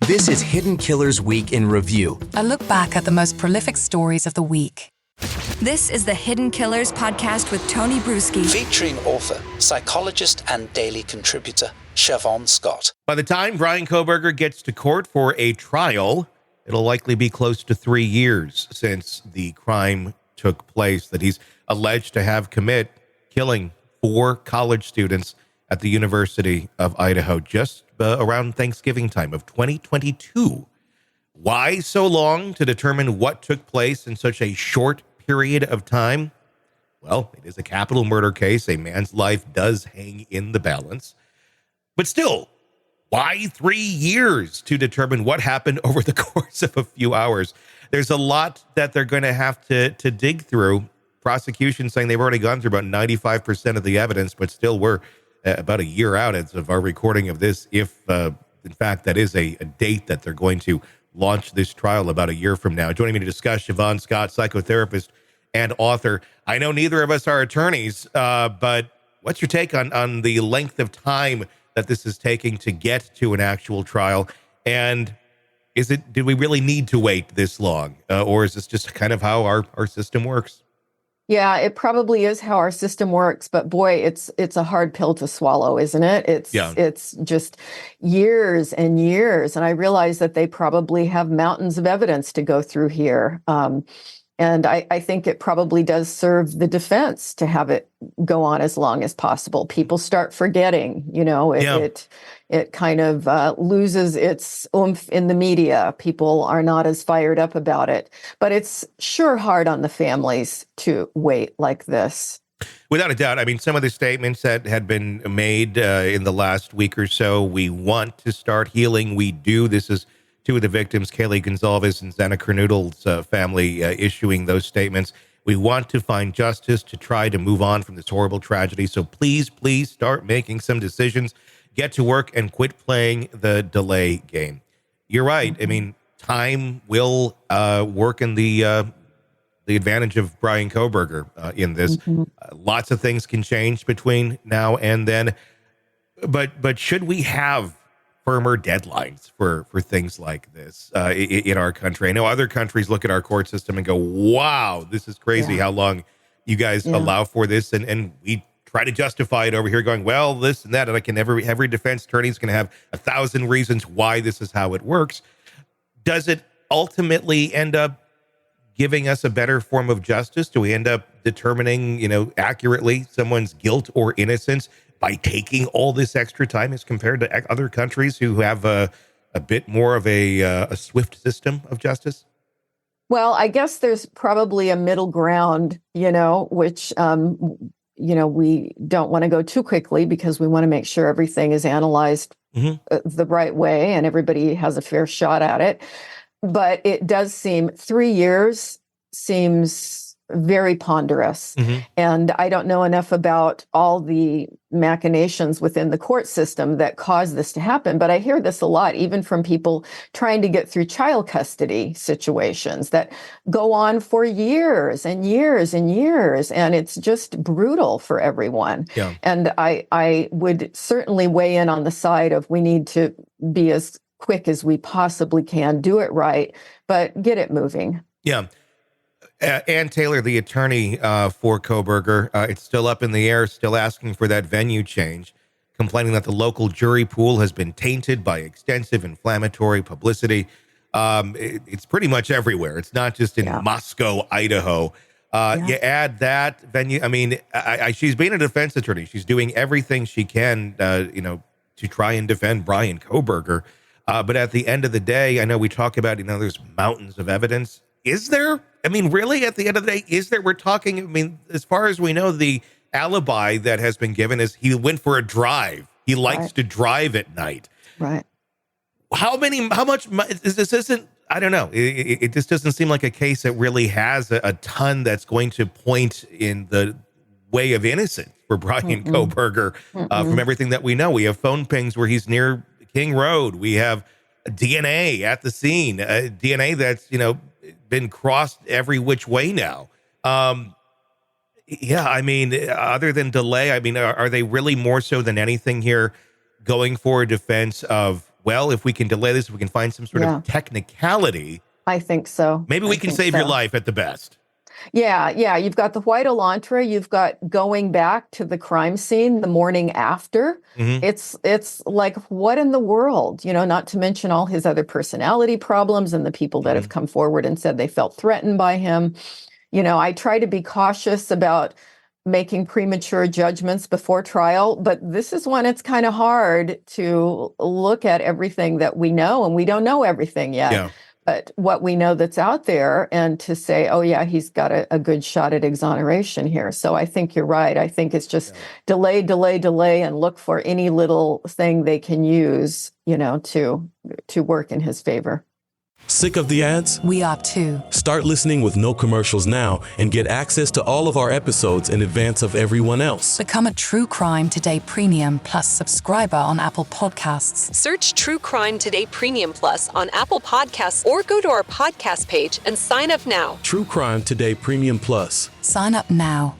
This is Hidden Killers Week in Review. A look back at the most prolific stories of the week. This is the Hidden Killers podcast with Tony Brueski. Featuring author, psychologist, and daily contributor, Siobhan Scott. By the time Bryan Kohberger gets to court for a trial, it'll likely be close to 3 years since the crime took place that he's alleged to have committed, killing 4 college students at the University of Idaho just around Thanksgiving time of 2022. Why so long to determine what took place in such a short period of time? Well, it is a capital murder case. A man's life does hang in the balance. But still, why 3 years to determine what happened over the course of a few hours? There's a lot that they're going to have to dig through. Prosecution saying they've already gone through about 95% of the evidence, but still we're about a year out as of our recording of this, if in fact that is a date that they're going to launch this trial about a year from now. Joining me to discuss, Siobhan Scott, psychotherapist and author. I know neither of us are attorneys, but what's your take on the length of time that this is taking to get to an actual trial? And do we really need to wait this long? Or is this just kind of how our system works? Yeah, it probably is how our system works, but boy, it's a hard pill to swallow, isn't it? It's just years and years, and I realize that they probably have mountains of evidence to go through here. And I think it probably does serve the defense to have it go on as long as possible. People start forgetting, it kind of loses its oomph in the media. People are not as fired up about it. But it's sure hard on the families to wait like this. Without a doubt. I mean, some of the statements that had been made in the last week or so, we want to start healing. We do. This is 2 of the victims, Kaylee Gonzalez and Xana Kernoodle's family, issuing those statements. We want to find justice to try to move on from this horrible tragedy. So please start making some decisions, get to work, and quit playing the delay game. You're right. I mean, time will work in the advantage of Bryan Kohberger in this. Lots of things can change between now and then. But should we have firmer deadlines for things like this in our country? I know other countries look at our court system and go, wow, this is crazy how long you guys allow for this. And we try to justify it over here going, well, this and that. And every defense attorney is going to have 1,000 reasons why this is how it works. Does it ultimately end up giving us a better form of justice? Do we end up determining, accurately someone's guilt or innocence by taking all this extra time as compared to other countries who have a bit more of a swift system of justice? Well, I guess there's probably a middle ground, which, we don't want to go too quickly because we want to make sure everything is analyzed the right way and everybody has a fair shot at it. But it does seem 3 years seems very ponderous. And I don't know enough about all the machinations within the court system that cause this to happen. But I hear this a lot, even from people trying to get through child custody situations that go on for years and years and years. And it's just brutal for everyone. Yeah. And I would certainly weigh in on the side of we need to be as quick as we possibly can, do it right, but get it moving. Yeah. Ann Taylor, the attorney for Kohberger, it's still up in the air, still asking for that venue change, complaining that the local jury pool has been tainted by extensive inflammatory publicity. It's pretty much everywhere. It's not just in Moscow, Idaho. You add that venue. I mean, she's being a defense attorney. She's doing everything she can, to try and defend Bryan Kohberger. But at the end of the day, I know we talk about, there's mountains of evidence. Is there? I mean, really, at the end of the day, is there? We're talking, as far as we know, the alibi that has been given is he went for a drive. He likes to drive at night. Right. How much is this? Isn't, I don't know. It just doesn't seem like a case that really has a ton that's going to point in the way of innocence for Bryan Kohberger. From everything that we know, we have phone pings where he's near King Road. We have DNA at the scene, DNA that's, been crossed every which way now. Other than delay, are they really more so than anything here going for a defense of well, if we can delay this, if we can find some sort of technicality, I think so. maybe we can save your life at the best. Yeah. You've got the white Elantra. You've got going back to the crime scene the morning after. It's like, what in the world? Not to mention all his other personality problems and the people that have come forward and said they felt threatened by him. I try to be cautious about making premature judgments before trial, but this is when it's kind of hard to look at everything that we know, and we don't know everything yet. Yeah. But what we know that's out there, and to say, oh yeah, he's got a good shot at exoneration here. So I think you're right. I think it's just delay, and look for any little thing they can use, to work in his favor. Sick of the ads? We are too. Start listening with no commercials now and get access to all of our episodes in advance of everyone else. Become a True Crime Today Premium Plus subscriber on Apple Podcasts. Search True Crime Today Premium Plus on Apple Podcasts or go to our podcast page and sign up now. True Crime Today Premium Plus. Sign up now.